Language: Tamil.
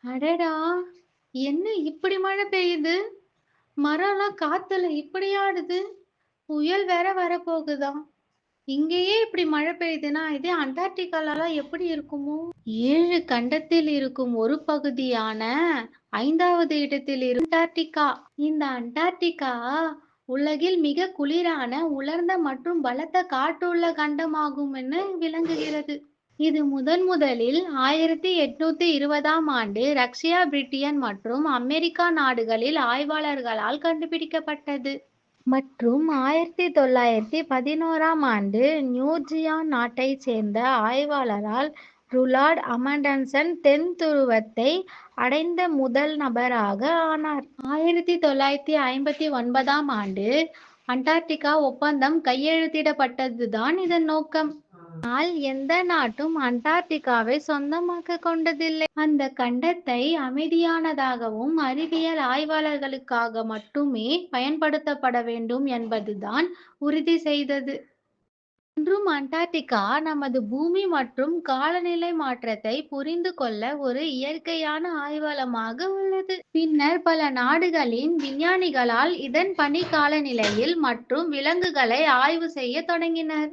அடடா! என்ன இப்படி மழை பெய்யுது? மரம்லாம் காத்துல இப்படி ஆடுது. புயல் வேற வரப்போகுதாம். இங்கேயே இப்படி மழை பெய்யுதுன்னா, இதே அண்டார்டிகாலலாம் எப்படி இருக்குமோ? 7 கண்டத்தில் இருக்கும் ஒரு பகுதியான 5வது இடத்தில் அண்டார்டிகா. இந்த அண்டார்டிகா உலகில் மிக குளிரான, உலர்ந்த மற்றும் பலத்த காற்றுள்ள கண்டமாகும்னு விளங்குகிறது. இது முதலில் 1820ஆம் ஆண்டு ரஷ்யா, பிரிட்டன் மற்றும் அமெரிக்கா நாடுகளில் ஆய்வாளர்களால் கண்டுபிடிக்கப்பட்டது. மற்றும் 1911ஆம் ஆண்டு நியூஜிலாந்து நாட்டைச் சேர்ந்த ஆய்வாளரால் ருலாட் அமண்டசன் தென் துருவத்தை அடைந்த முதல் நபராக ஆனார். 1959ஆம் ஆண்டு அண்டார்டிகா ஒப்பந்தம் கையெழுத்திடப்பட்டதுதான் இதன் நோக்கம். ஆனால் எந்த நாட்டும் அண்டார்டிகாவை சொந்தமாக்க கொண்டதில்லை. அந்த கண்டத்தை அமைதியானதாகவும் அறிவியல் ஆய்வாளர்களுக்காக மட்டுமே பயன்படுத்தப்பட வேண்டும் என்பதுதான் உறுதி செய்தது. இன்றும் அண்டார்டிகா நமது பூமி மற்றும் காலநிலை மாற்றத்தை புரிந்து கொள்ள ஒரு இயற்கையான ஆய்வளமாக உள்ளது. பின்னர் பல நாடுகளின் விஞ்ஞானிகளால் இதன் பனி காலநிலையில் மற்றும் விலங்குகளை ஆய்வு செய்ய தொடங்கினர்.